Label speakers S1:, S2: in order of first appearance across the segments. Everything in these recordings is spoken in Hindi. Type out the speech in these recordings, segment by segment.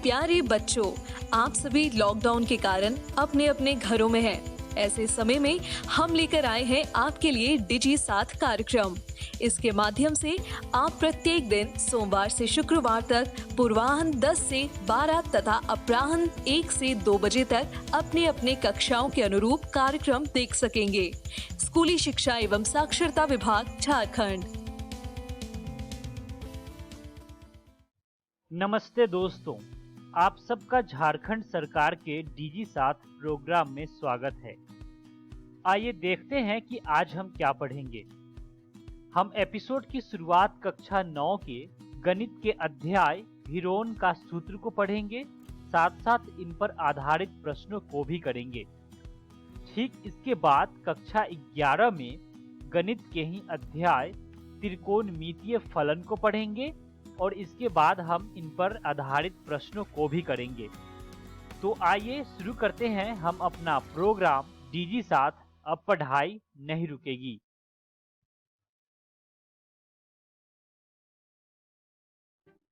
S1: प्यारे बच्चों, आप सभी लॉकडाउन के कारण अपने अपने घरों में हैं। ऐसे समय में हम लेकर आए हैं आपके लिए डिजी साथ कार्यक्रम। इसके माध्यम से आप प्रत्येक दिन सोमवार से शुक्रवार तक पूर्वाह्न 10 से 12 तथा अपराह्न 1 से 2 बजे तक अपने अपने कक्षाओं के अनुरूप कार्यक्रम देख सकेंगे। स्कूली शिक्षा एवं साक्षरता विभाग, झारखंड।
S2: नमस्ते दोस्तों, आप सबका झारखंड सरकार के डीजी साथ प्रोग्राम में स्वागत है। आइए देखते हैं कि आज हम क्या पढ़ेंगे। हम एपिसोड की शुरुआत कक्षा 9 के गणित के अध्याय हीरोन का सूत्र को पढ़ेंगे, साथ साथ इन पर आधारित प्रश्नों को भी करेंगे। ठीक इसके बाद कक्षा 11 में गणित के ही अध्याय त्रिकोणमितीय फलन को पढ़ेंगे और इसके बाद हम इन पर आधारित प्रश्नों को भी करेंगे। तो आइए शुरू करते हैं हम अपना प्रोग्राम डीजी साथ। अब पढ़ाई नहीं रुकेगी।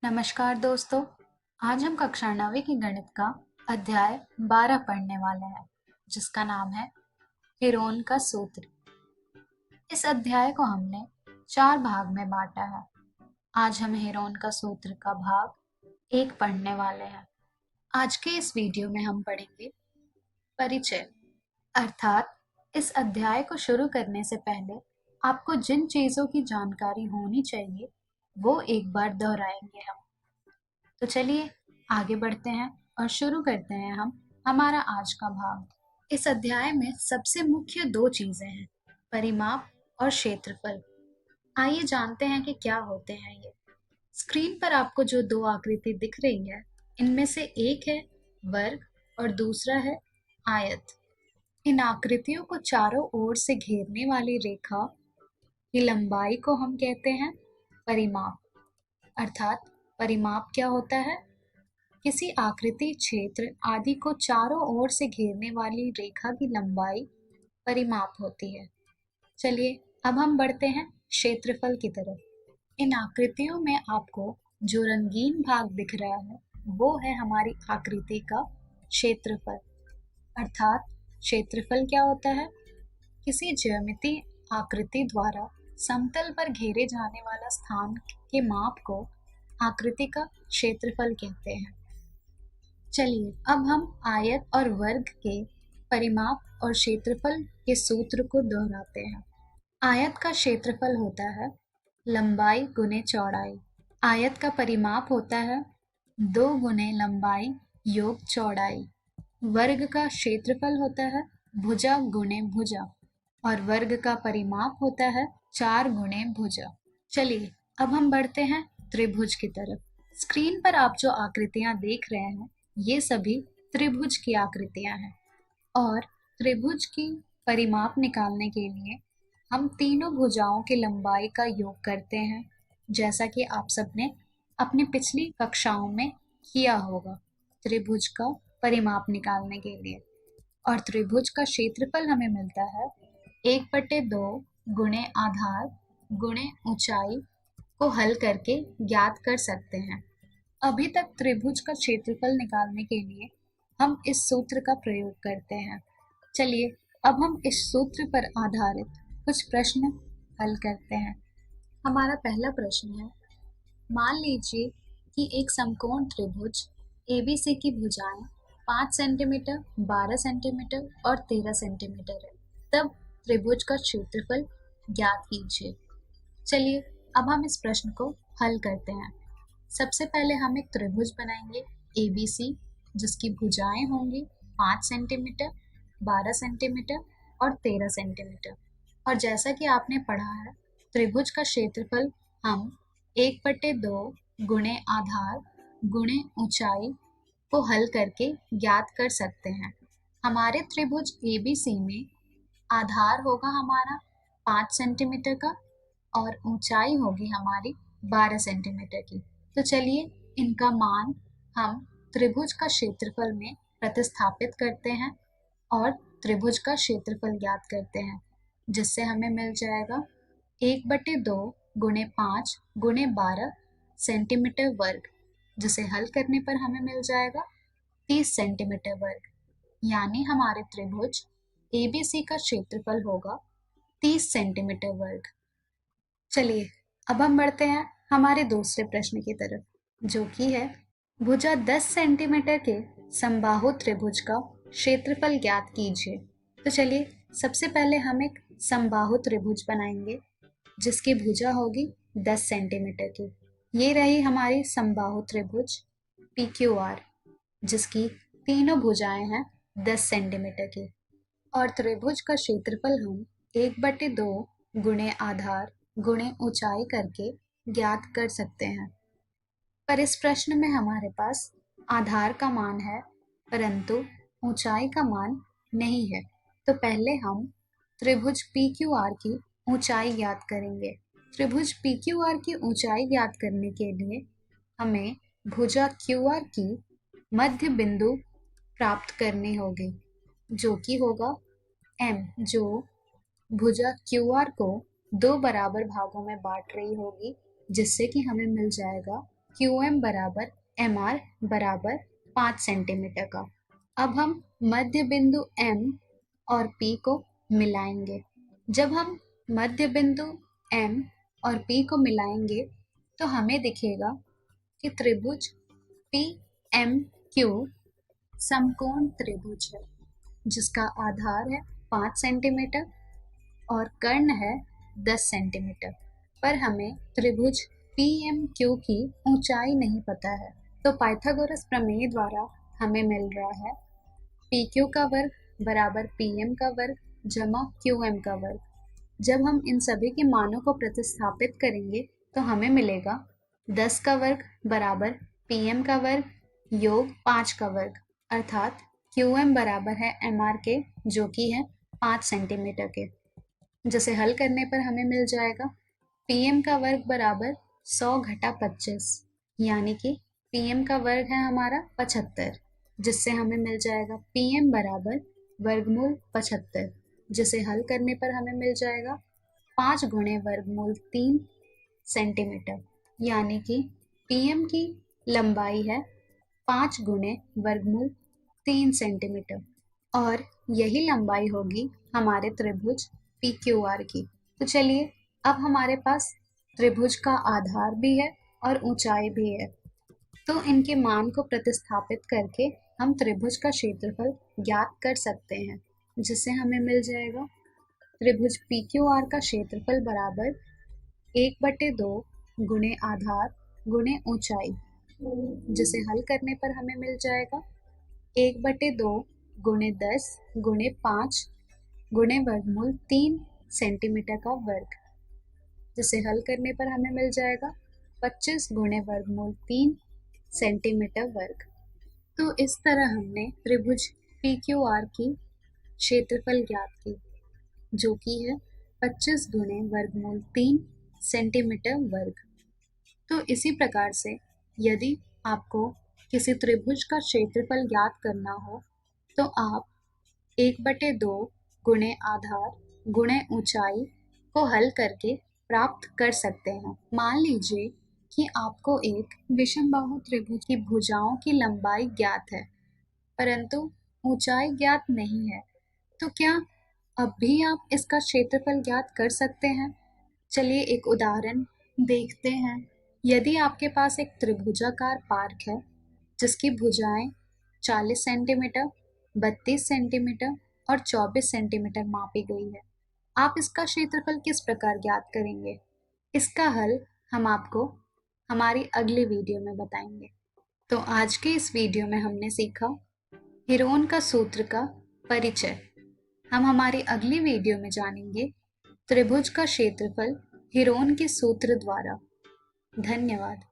S3: नमस्कार दोस्तों, आज हम कक्षा 9वीं की गणित का अध्याय 12 पढ़ने वाले हैं, जिसका नाम है हीरोन का सूत्र। इस अध्याय को हमने 4 भाग में बांटा है। आज हम हीरोन का सूत्र का भाग 1 पढ़ने वाले हैं। आज के इस वीडियो में हम पढ़ेंगे परिचय, अर्थात इस अध्याय को शुरू करने से पहले आपको जिन चीजों की जानकारी होनी चाहिए वो एक बार दोहराएंगे हम। तो चलिए आगे बढ़ते हैं और शुरू करते हैं हम हमारा आज का भाग। इस अध्याय में सबसे मुख्य 2 चीजें हैं, परिमाप और क्षेत्रफल। आइए जानते हैं कि क्या होते हैं ये। स्क्रीन पर आपको जो 2 आकृति दिख रही है, इनमें से एक है वर्ग और दूसरा है आयत। इन आकृतियों को चारों ओर से घेरने वाली रेखा की लंबाई को हम कहते हैं परिमाप। अर्थात परिमाप क्या होता है? किसी आकृति, क्षेत्र आदि को चारों ओर से घेरने वाली रेखा की लंबाई परिमाप होती है। चलिए अब हम बढ़ते हैं क्षेत्रफल की तरफ। इन आकृतियों में आपको जो रंगीन भाग दिख रहा है वो है हमारी आकृति का क्षेत्रफल। अर्थात क्षेत्रफल क्या होता है? किसी ज्यामितीय आकृति द्वारा समतल पर घेरे जाने वाला स्थान के माप को आकृति का क्षेत्रफल कहते हैं। चलिए अब हम आयत और वर्ग के परिमाप और क्षेत्रफल के सूत्र को दोहराते हैं। आयत का क्षेत्रफल होता है लंबाई गुने चौड़ाई। आयत का परिमाप होता है 2 गुने लंबाई योग चौड़ाई। वर्ग का क्षेत्रफल होता है भुजा गुने भुजा और वर्ग का परिमाप होता है 4 गुणे भुजा। चलिए अब हम बढ़ते हैं त्रिभुज की तरफ। स्क्रीन पर आप जो आकृतियां देख रहे हैं ये सभी त्रिभुज की आकृतियां हैं और त्रिभुज की परिमाप निकालने के लिए हम तीनों भुजाओं की लंबाई का योग करते हैं, जैसा कि आप सबने अपनी पिछली कक्षाओं में किया होगा त्रिभुज का परिमाप निकालने के लिए। और त्रिभुज का क्षेत्रफल हमें मिलता है 1/2 गुणे आधार गुणे ऊंचाई को हल करके ज्ञात कर सकते हैं। अभी तक त्रिभुज का क्षेत्रफल निकालने के लिए हम इस सूत्र का प्रयोग करते हैं। चलिए अब हम इस सूत्र पर आधारित कुछ प्रश्न हल करते हैं। हमारा पहला प्रश्न है, मान लीजिए कि एक समकोण त्रिभुज ABC की भुजाएं 5 सेंटीमीटर, 12 सेंटीमीटर और 13 सेंटीमीटर है। तब त्रिभुज का क्षेत्रफल ज्ञात कीजिए। चलिए अब हम इस प्रश्न को हल करते हैं। सबसे पहले हम एक त्रिभुज बनाएंगे ABC, जिसकी भुजाएं होंगी 5 सेंटीमीटर, 12 सेंटीमीटर और 13 सेंटीमीटर। और जैसा कि आपने पढ़ा है, त्रिभुज का क्षेत्रफल हम 1/2 गुणे आधार गुणे ऊंचाई को हल करके ज्ञात कर सकते हैं। हमारे त्रिभुज ABC में आधार होगा हमारा 5 सेंटीमीटर का और ऊंचाई होगी हमारी 12 सेंटीमीटर की। तो चलिए इनका मान हम त्रिभुज का क्षेत्रफल में प्रतिस्थापित करते हैं और त्रिभुज का क्षेत्रफल ज्ञात करते हैं, जिससे हमें मिल जाएगा 1/2 गुणे 5 गुणे 12 सेंटीमीटर वर्ग। जिसे हल करने पर हमें मिल जाएगा 30 सेंटीमीटर वर्ग। यानी हमारे त्रिभुज ABC का क्षेत्रफल होगा 30 सेंटीमीटर वर्ग। चलिए अब हम बढ़ते हैं हमारे दूसरे प्रश्न की तरफ, जो कि है भुजा 10 सेंटीमीटर के समबाहु त्रिभुज का क्षेत्रफल ज्ञात कीजिए। तो चलिए सबसे पहले हम एक समबाहु त्रिभुज बनाएंगे जिसकी भुजा होगी 10 सेंटीमीटर की। ये रही हमारी समबाहु त्रिभुज PQR, जिसकी तीनों भुजाएं हैं 10 सेंटीमीटर की। और त्रिभुज का क्षेत्रफल हम 1/2 गुणे आधार गुणे ऊंचाई करके ज्ञात कर सकते हैं। पर इस प्रश्न में हमारे पास आधार का मान है परंतु ऊंचाई का मान नहीं है। तो पहले हम त्रिभुज PQR की ऊंचाई ज्ञात करेंगे। त्रिभुज PQR की ऊंचाई ज्ञात करने के लिए हमें भुजा QR की मध्य बिंदु प्राप्त करनी होगी, जो कि होगा M, जो भुजा QR को 2 बराबर भागों में बांट रही होगी, जिससे कि हमें मिल जाएगा QM बराबर MR बराबर 5 सेंटीमीटर का। अब हम मध्य बिंदु M और P को मिलाएंगे। जब हम मध्य बिंदु M और P को मिलाएंगे तो हमें दिखेगा कि त्रिभुज PMQ समकोण त्रिभुज है, जिसका आधार है 5 सेंटीमीटर और कर्ण है 10 सेंटीमीटर। पर हमें त्रिभुज PMQ की ऊंचाई नहीं पता है, तो पाइथागोरस प्रमेय द्वारा हमें मिल रहा है PQ का वर्ग बराबर PM का वर्ग जमा QM का वर्ग। जब हम इन सभी के मानों को प्रतिस्थापित करेंगे तो हमें मिलेगा 10 का वर्ग बराबर PM का वर्ग योग 5 का वर्ग, अर्थात QM बराबर है MR के, जो कि है 5 सेंटीमीटर के, जिसे हल करने पर हमें मिल जाएगा PM का वर्ग बराबर 100 घटा 25, यानी कि PM का वर्ग है हमारा 75, जिससे हमें मिल जाएगा PM बराबर वर्गमूल 75, जिसे हल करने पर हमें मिल जाएगा 5 गुणे वर्गमूल 3 सेंटीमीटर, यानी कि PM की लंबाई है 5 गुणे वर्गमूल 3 सेंटीमीटर और यही लंबाई होगी हमारे त्रिभुज PQR की। तो चलिए अब हमारे पास त्रिभुज का आधार भी है और ऊंचाई भी है, तो इनके मान को प्रतिस्थापित करके हम त्रिभुज का क्षेत्रफल ज्ञात कर सकते हैं, जिससे हमें मिल जाएगा त्रिभुज PQR का क्षेत्रफल बराबर 1/2 गुणे आधार गुणे ऊंचाई, जिसे हल करने पर हमें मिल जाएगा 1/2 गुणे 10 गुणे 5 गुणे वर्गमूल 3 सेंटीमीटर का वर्ग, जिसे हल करने पर हमें मिल जाएगा 25 गुणे वर्गमूल 3 सेंटीमीटर वर्ग। तो इस तरह हमने त्रिभुज PQR की क्षेत्रफल ज्ञात की, जो कि है 25 गुणे वर्गमूल 3 सेंटीमीटर वर्ग। तो इसी प्रकार से यदि आपको किसी त्रिभुज का क्षेत्रफल ज्ञात करना हो तो आप 1/2 गुणे आधार गुणे ऊंचाई को हल करके प्राप्त कर सकते हैं। मान लीजिए कि आपको एक विषमबाहु त्रिभुज की भुजाओं की लंबाई ज्ञात है परंतु ऊंचाई ज्ञात नहीं है, तो क्या अब भी आप इसका क्षेत्रफल ज्ञात कर सकते हैं? चलिए एक उदाहरण देखते हैं। यदि आपके पास एक त्रिभुजाकार पार्क है जिसकी भुजाएं 40 सेंटीमीटर, 32 सेंटीमीटर और 24 सेंटीमीटर मापी गई है, आप इसका क्षेत्रफल किस प्रकार ज्ञात करेंगे? इसका हल हम आपको हमारी अगली वीडियो में बताएंगे। तो आज के इस वीडियो में हमने सीखा हीरोन का सूत्र का परिचय। हम हमारी अगली वीडियो में जानेंगे त्रिभुज का क्षेत्रफल हीरोन के सूत्र द्वारा। धन्यवाद।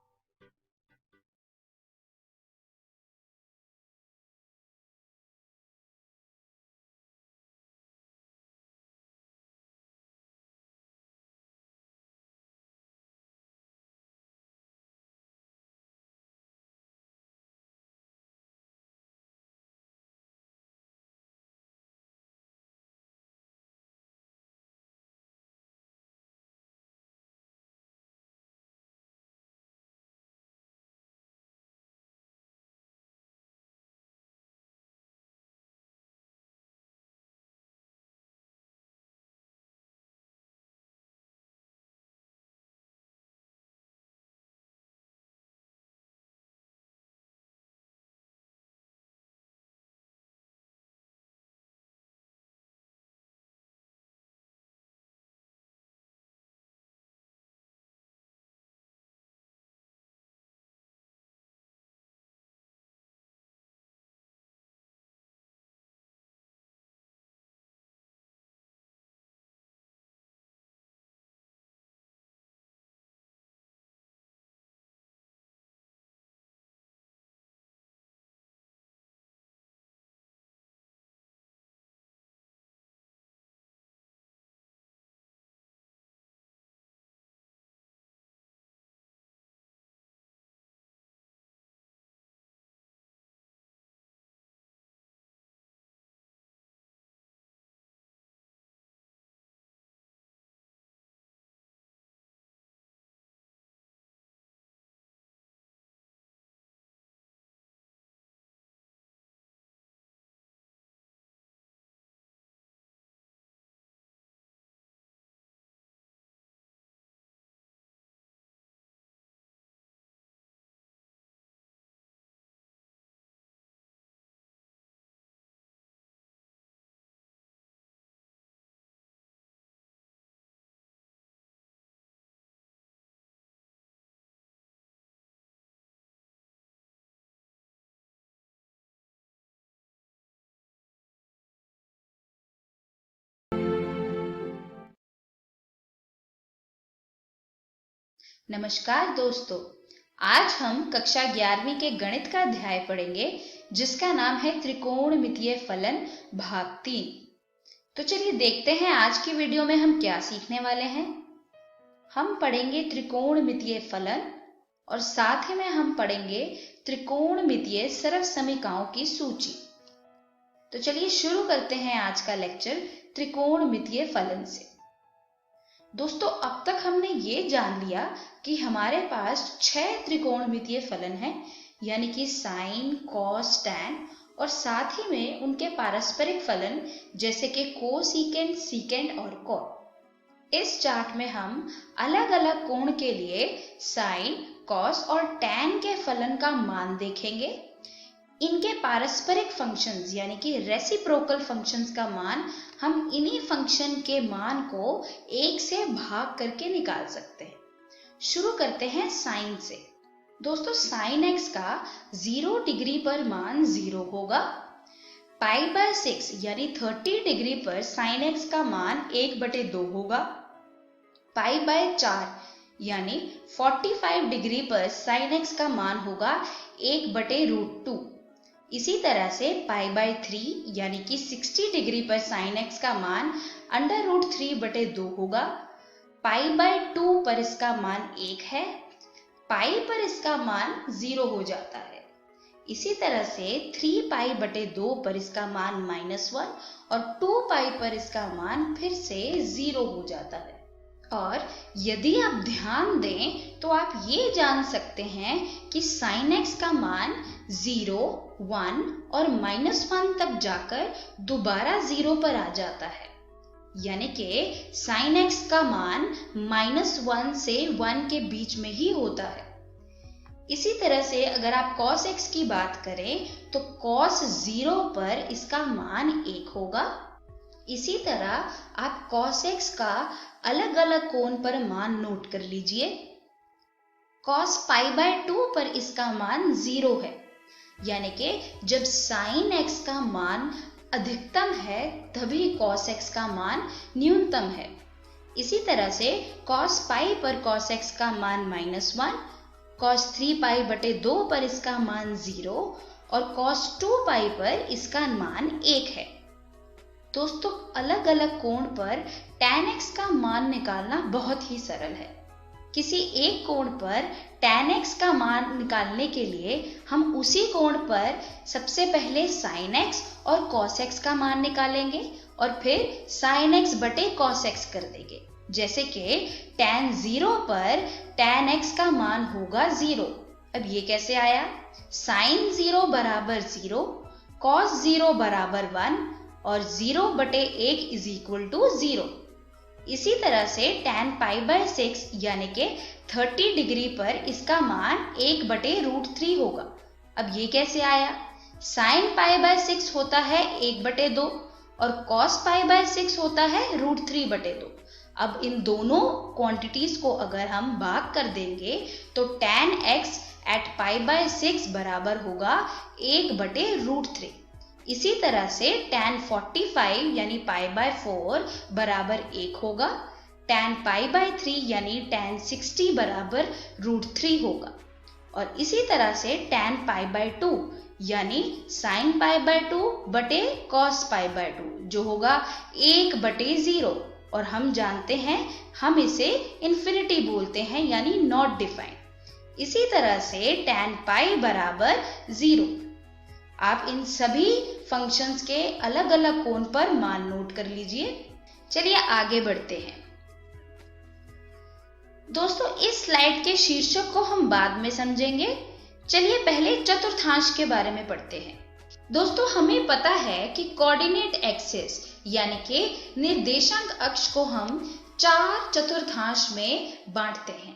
S4: नमस्कार दोस्तों, आज हम कक्षा 11वीं के गणित का अध्याय पढ़ेंगे जिसका नाम है त्रिकोणमितीय फलन भाग 3। तो चलिए देखते हैं आज की वीडियो में हम क्या सीखने वाले हैं। हम पढ़ेंगे त्रिकोणमितीय फलन और साथ ही में हम पढ़ेंगे त्रिकोणमितीय सर्वसमीकाओं की सूची। तो चलिए शुरू करते हैं आज का लेक्चर त्रिकोणमितीय फलन से। दोस्तों, अब तक हमने ये जान लिया कि हमारे पास 6 त्रिकोणमितीय फलन हैं, यानी कि साइन, कॉस, टैन और साथ ही में उनके पारस्परिक फलन जैसे कि कोसिकेंट, सीकेंट और कॉट। इस चार्ट में हम अलग अलग कोण के लिए साइन, कॉस और टैन के फलन का मान देखेंगे। इनके पारस्परिक फंक्शंस यानी कि रेसिप्रोकल फंक्शंस का मान हम इन्हीं फंक्शन के मान को 1 से भाग करके निकाल सकते हैं। शुरू करते हैं साइन से। दोस्तों, साइन एक्स का 0 डिग्री पर मान 0 होगा। π/6 यानी 30 डिग्री पर साइन एक्स का मान 1/2 होगा। π/4 यानी 45 डिग्री पर साइन एक्स का मान होगा 1/√2। इसी तरह से π/3 यानी कि 60 डिग्री पर साइन एक्स का मान √3/2 होगा। π/2 पर इसका मान 1 है। पाई पर इसका मान 0 हो जाता है। इसी तरह से 3π/2 पर इसका मान -1 और 2π पर इसका मान फिर से 0 हो जाता है। और यदि आप ध्यान दें तो आप ये जान सकते हैं कि साइन एक्स का मान 0, 1 और -1 तक जाकर दोबारा 0 पर आ जाता है, यानी कि साइन एक्स का मान -1 से 1 के बीच में ही होता है। इसी तरह से अगर आप cos x की बात करें तो cos 0 पर इसका मान 1 होगा। इसी तरह आप cos x का अलग अलग कोण पर मान नोट कर लीजिए। cos π/2 पर इसका मान 0 है, यानी कि जब sin x का मान अधिकतम है तभी cos x का मान न्यूनतम है। इसी तरह से cos π पर cos x का मान -1, cos 3π/2 पर इसका मान 0 और cos 2π पर इसका मान 1 है। दोस्तों, अलग अलग कोण पर tan x का मान निकालना बहुत ही सरल है। किसी एक कोण पर tan x का मान निकालने के लिए हम उसी कोण पर सबसे पहले sin x और cos x का मान निकालेंगे और फिर sin x/cos x कर देंगे। जैसे कि tan 0 पर tan x का मान होगा 0। अब ये कैसे आया? sin 0 = 0, cos 0 = 1 और 0/1 = 0। इसी तरह से tan π/6 यानी कि 30 डिग्री पर इसका मान 1/√3 होगा। अब ये कैसे आया? sin π/6 होता है 1/2 और cos π/6 होता है √3/2। अब इन दोनों क्वांटिटीज को अगर हम भाग कर देंगे तो tan x at π/6 बराबर होगा 1/√3। इसी तरह से tan 45 यानी π/4 बराबर 1 होगा। tan π/3 यानी tan 60 बराबर √3 होगा। और इसी तरह से tan π/2 यानी sin π/2 बटे cos π/2 जो होगा 1/0। और हम जानते हैं हम इसे इन्फिनिटी बोलते हैं यानी नॉट डिफाइंड। इसी तरह से tan π बराबर 0। आप इन सभी फंक्शंस के अलग अलग कोण पर मान नोट कर लीजिए। चलिए आगे बढ़ते हैं। दोस्तों, इस स्लाइड के शीर्षक को हम बाद में समझेंगे। चलिए पहले चतुर्थांश के बारे में पढ़ते हैं। दोस्तों, हमें पता है कि कोऑर्डिनेट एक्सिस यानी कि निर्देशांक अक्ष को हम 4 चतुर्थांश में बांटते हैं।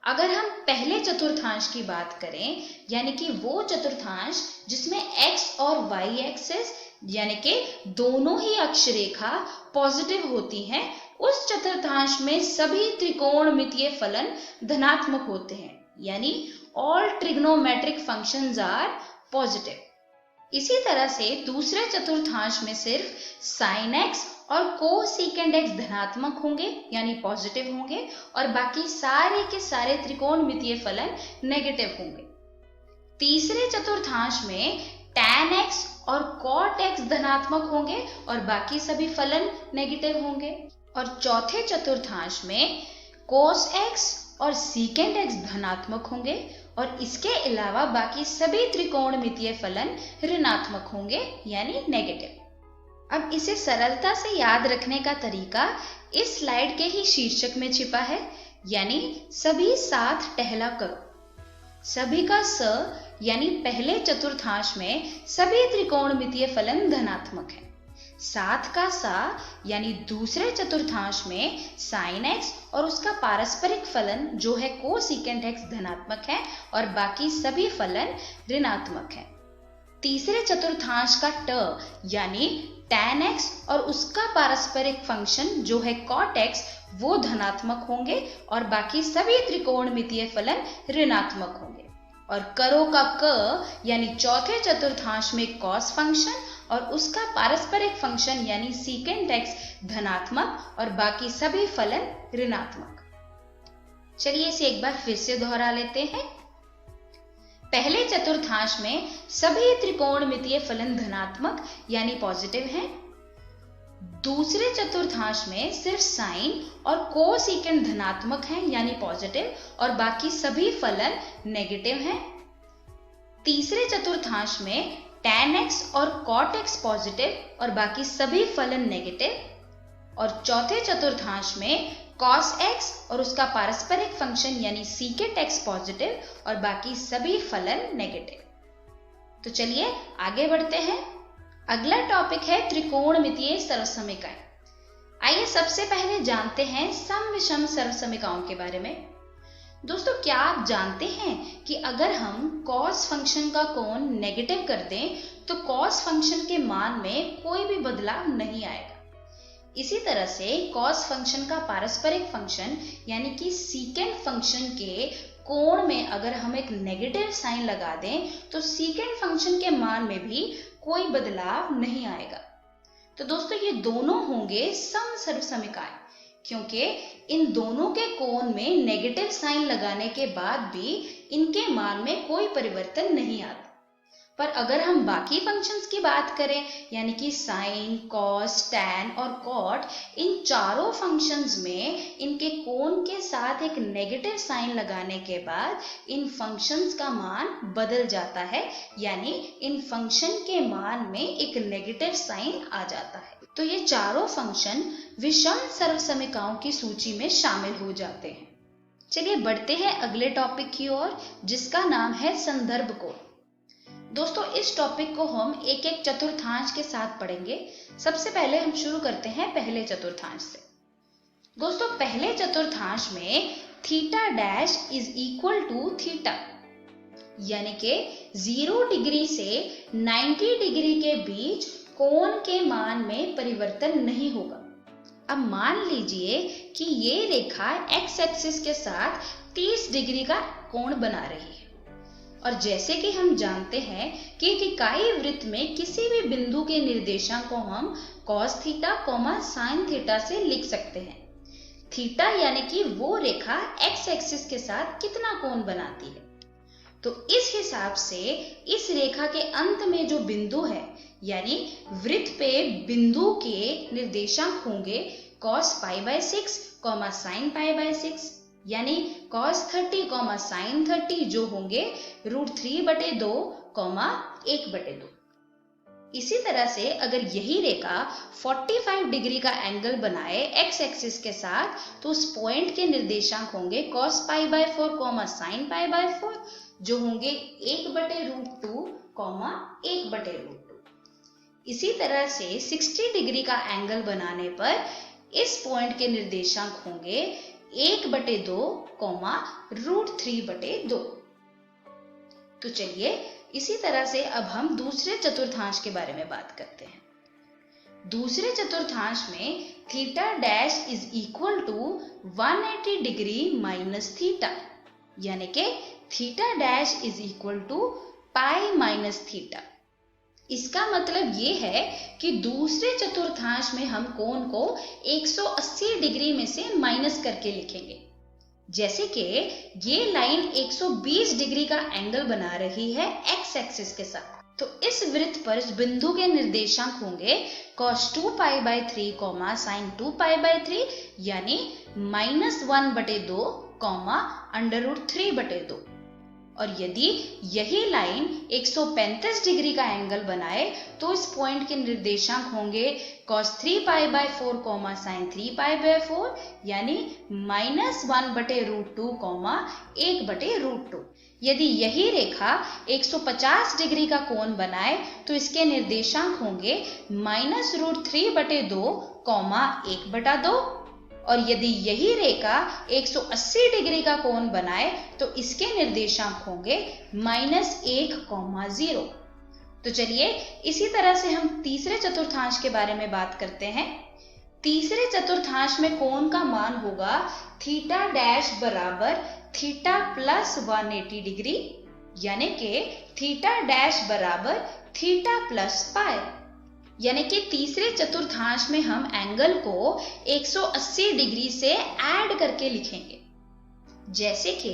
S4: अगर हम पहले चतुर्थांश की बात करें यानी कि वो चतुर्थांश जिसमें x और y एक्सिस यानी कि दोनों ही अक्षरेखा पॉजिटिव होती हैं, उस चतुर्थांश में सभी त्रिकोणमितीय फलन धनात्मक होते हैं, यानी all trigonometric functions are positive. इसी तरह से दूसरे चतुर्थांश में सिर्फ sin x और कोसेकेंड x धनात्मक होंगे यानी पॉजिटिव होंगे और बाकी सारे के सारे त्रिकोणमितीय फलन नेगेटिव होंगे। तीसरे चतुर्थांश में tan x और cot x धनात्मक होंगे और बाकी सभी फलन नेगेटिव होंगे। और चौथे चतुर्थांश में cos x और secant x धनात्मक होंगे और इसके अलावा बाकी सभी त्रिकोणमितीय फलन ऋणात्मक होंगे यानी नेगेटिव। अब इसे सरलता से याद रखने का तरीका इस स्लाइड के ही शीर्षक में छिपा है, यानी सभी साथ टहला करो। सभी का स यानी पहले चतुर्थांश में सभी त्रिकोणमितीय फलन धनात्मक है। साथ का सा यानी दूसरे चतुर्थांश में sin x और उसका पारस्परिक फलन जो है कोसेकेंड x धनात्मक है और बाकी सभी फलन ऋणात्मक है। तीसरे चतुर्थांश का ट यानी tan x और उसका पारस्परिक फंक्शन जो है cot x वो धनात्मक होंगे और बाकी सभी त्रिकोणमितीय फलन ऋणात्मक होंगे। और करो का क यानी चौथे चतुर्थांश में cos फंक्शन और उसका पारस्परिक फंक्शन यानी secant x धनात्मक और बाकी सभी फलन ऋणात्मक। चलिए इसे एक बार फिर से दोहरा लेते हैं। पहले चतुर्थांश में सभी त्रिकोणमितीय फलन धनात्मक यानी पॉजिटिव हैं। दूसरे चतुर्थांश में सिर्फ साइन और कोसेकेंड धनात्मक हैं यानी पॉजिटिव और बाकी सभी फलन नेगेटिव हैं। तीसरे चतुर्थांश में tan x और cot x पॉजिटिव और बाकी सभी फलन नेगेटिव। और चौथे चतुर्थांश में cos x और उसका पारस्परिक फंक्शन यानी secant x पॉजिटिव और बाकी सभी फलन नेगेटिव। तो चलिए आगे बढ़ते हैं। अगला टॉपिक है त्रिकोणमितीय सर्वसमीकरण। आइए सबसे पहले जानते हैं सम विषम सर्वसमीकरणों के बारे में। दोस्तों, क्या आप जानते हैं कि अगर हम cos फंक्शन का कोण नेगेटिव कर दें तो cos फंक्शन के मान में कोई भी बदलाव नहीं आएगा। इसी तरह से cos फंक्शन का पारस्परिक फंक्शन यानी कि secant फंक्शन के कोण में अगर हम एक नेगेटिव साइन लगा दें तो secant फंक्शन के मान में भी कोई बदलाव नहीं आएगा। तो दोस्तों, ये दोनों होंगे सम सर्वसमीकरण, क्योंकि इन दोनों के कोण में नेगेटिव साइन लगाने के बाद भी इनके मान में कोई परिवर्तन नहीं आता। पर अगर हम बाकी फंक्शंस की बात करें यानी कि साइन, कॉस, टैन और कॉट, इन चारों फंक्शंस में इनके कोण के साथ एक नेगेटिव साइन लगाने के बाद इन फंक्शंस का मान बदल जाता है, यानी इन फंक्शन के मान में एक नेगेटिव साइन आ जाता है। तो ये चारों फंक्शन विषम सर्वसमीकरणों की सूची में शामिल हो जाते हैं। चलिए बढ़ते हैं अगले टॉपिक की ओर, जिसका नाम है संदर्भ कोण। दोस्तों, इस टॉपिक को हम एक एक चतुर्थांश के साथ पढ़ेंगे। सबसे पहले हम शुरू करते हैं पहले चतुर्थांश से। दोस्तों, पहले चतुर्थांश में theta dash is equal to theta, यानी कि 0 डिग्री से 90 डिग्री के बीच कोण के मान में परिवर्तन नहीं होगा। अब मान लीजिए कि ये रेखा एक्स एक्सिस के साथ 30 डिग्री का कोण बना रही है, और जैसे कि हम जानते हैं कि एक इकाई वृत्त में किसी भी बिंदु के निर्देशांक को हम cos थीटा, sin थीटा से लिख सकते हैं। थीटा यानी कि वो रेखा एक्स एक्सिस के साथ कितना कोण बनाती है। तो इस हिसाब से इस रेखा के अंत में जो बिंदु है, यानी वृत्त पे बिंदु के निर्देशांक होंगे cos π/6, sin π/6, यानी cos 30, sin 30 जो होंगे √3/2, 1/2। इसी तरह से अगर यही रेखा 45 डिग्री का एंगल बनाए एक्स एक्सिस के साथ, तो उस पॉइंट के निर्देशांक होंगे cos π/4, sin π/4 जो होंगे 1/√2, 1/√2। इसी तरह से 60 डिग्री का एंगल बनाने पर इस पॉइंट के निर्देशांक होंगे 1/2, √3/2। तो चलिए इसी तरह से अब हम दूसरे चतुर्थांश के बारे में बात करते हैं। दूसरे चतुर्थांश में theta dash is equal to 180 degree minus theta, यानी कि theta dash is equal to pi minus theta. इसका मतलब ये है कि दूसरे चतुर्थांश में हम कोण को 180 डिग्री में से माइनस करके लिखेंगे। जैसे कि ये लाइन 120 डिग्री का एंगल बना रही है एक्स एक्सिस के साथ, तो इस वृत्त पर इस बिंदु के निर्देशांक होंगे cos 2π/3, sin 2π/3 यानी -1/2, √3/2। और यदि यही लाइन 135 डिग्री का एंगल बनाए तो इस पॉइंट के निर्देशांक होंगे cos 3π/4, sin 3π/4 यानी -1/√2, 1/√2। यदि यही रेखा 150 डिग्री का कोण बनाए तो इसके निर्देशांक होंगे -√3/2, 1/2। और यदि यही रेखा 180 डिग्री का कोण बनाए तो इसके निर्देशांक होंगे -1, 0। तो चलिए इसी तरह से हम तीसरे चतुर्थांश के बारे में बात करते हैं। तीसरे चतुर्थांश में कोण का मान होगा थीटा डैश बराबर थीटा प्लस 180 डिग्री, यानी कि थीटा डैश बराबर थीटा प्लस पाई। यानी कि तीसरे चतुर्थांश में हम एंगल को 180 डिग्री से ऐड करके लिखेंगे। जैसे कि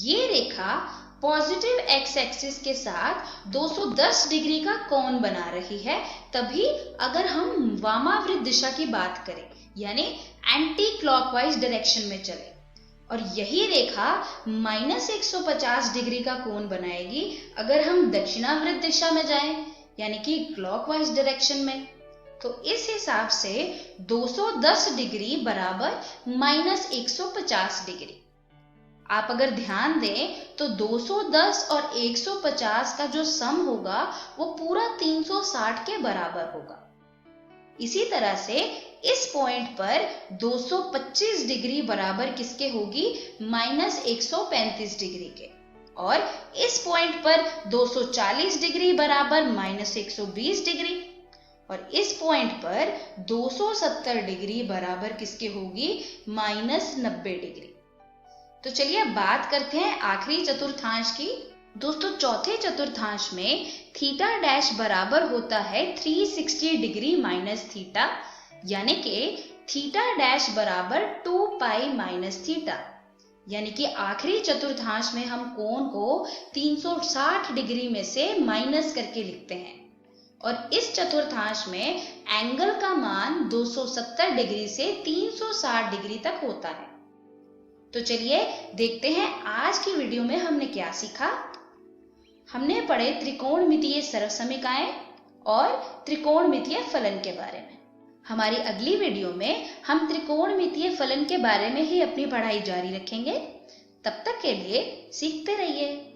S4: ये रेखा पॉजिटिव एक्स एक्सिस के साथ 210 डिग्री का कोण बना रही है, तभी अगर हम वामाव्रत दिशा की बात करें यानी एंटी क्लॉकवाइज डायरेक्शन में चले, और यही रेखा -150 डिग्री का कोण बनाएगी अगर हम दक्षिणावर्त दिशा में जाएं यानी कि क्लॉकवाइज डायरेक्शन में। तो इस हिसाब से 210 डिग्री बराबर -150 डिग्री। आप अगर ध्यान दें तो 210 और 150 का जो सम होगा वो पूरा 360 के बराबर होगा। इसी तरह से इस पॉइंट पर 225 डिग्री बराबर किसके होगी? -135 डिग्री के। और इस पॉइंट पर 240 डिग्री बराबर -120 डिग्री, और इस पॉइंट पर 270 डिग्री बराबर किसके होगी? -90 डिग्री। तो चलिए अब बात करते हैं आखिरी चतुर्थांश की। दोस्तों चौथे चतुर्थांश में थीटा डैश बराबर होता है 360 डिग्री माइनस थीटा, यानी कि थीटा डैश बराबर 2π माइनस थीटा। यानी कि आखिरी चतुर्थांश में हम कोण को 360 डिग्री में से माइनस करके लिखते हैं, और इस चतुर्थांश में एंगल का मान 270 डिग्री से 360 डिग्री तक होता है। तो चलिए देखते हैं आज की वीडियो में हमने क्या सीखा। हमने पढ़े त्रिकोणमितीय सर्वसमीकाएं और त्रिकोणमितीय फलन के बारे में। हमारी अगली वीडियो में हम त्रिकोणमितीय फलन के बारे में ही अपनी पढ़ाई जारी रखेंगे। तब तक के लिए सीखते रहिए।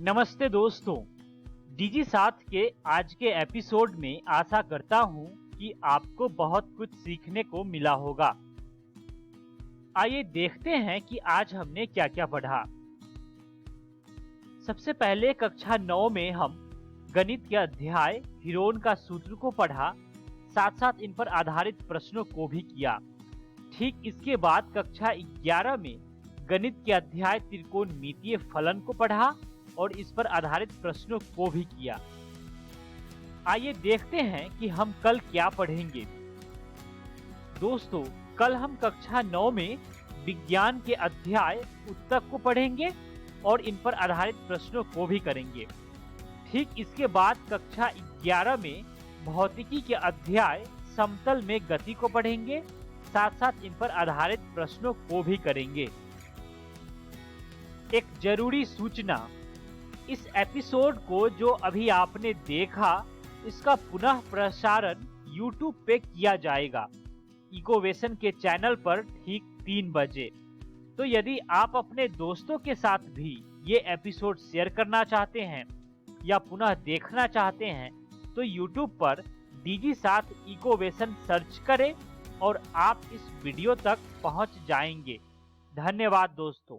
S2: नमस्ते दोस्तों, डीजी 7 के आज के एपिसोड में आशा करता हूं कि आपको बहुत कुछ सीखने को मिला होगा। आइए देखते हैं कि आज हमने क्या क्या पढ़ा। सबसे पहले कक्षा 9 में हम गणित के अध्याय हीरोन का सूत्र को पढ़ा, साथ साथ इन पर आधारित प्रश्नों को भी किया। ठीक इसके बाद कक्षा 11 में गणित के अध्याय त्रिकोणमितीय फलन को पढ़ा और इस पर आधारित प्रश्नों को भी किया। आइए देखते हैं कि हम कल क्या पढ़ेंगे। दोस्तों कल हम कक्षा 9 में विज्ञान के अध्याय उत्तक को पढ़ेंगे और इन पर आधारित प्रश्नों को भी करेंगे। ठीक इसके बाद कक्षा 11 में भौतिकी के अध्याय समतल में गति को पढ़ेंगे, साथ साथ इन पर आधारित प्रश्नों को भी करेंगे। एक जरूरी सूचना, इस एपिसोड को जो अभी आपने देखा इसका पुनः प्रसारण YouTube पे किया जाएगा इकोवेशन के चैनल पर ठीक 3 बजे। तो यदि आप अपने दोस्तों के साथ भी ये एपिसोड शेयर करना चाहते हैं या पुनः देखना चाहते हैं तो YouTube पर DigiSath इकोवेशन सर्च करें और आप इस वीडियो तक पहुंच जाएंगे। धन्यवाद दोस्तों।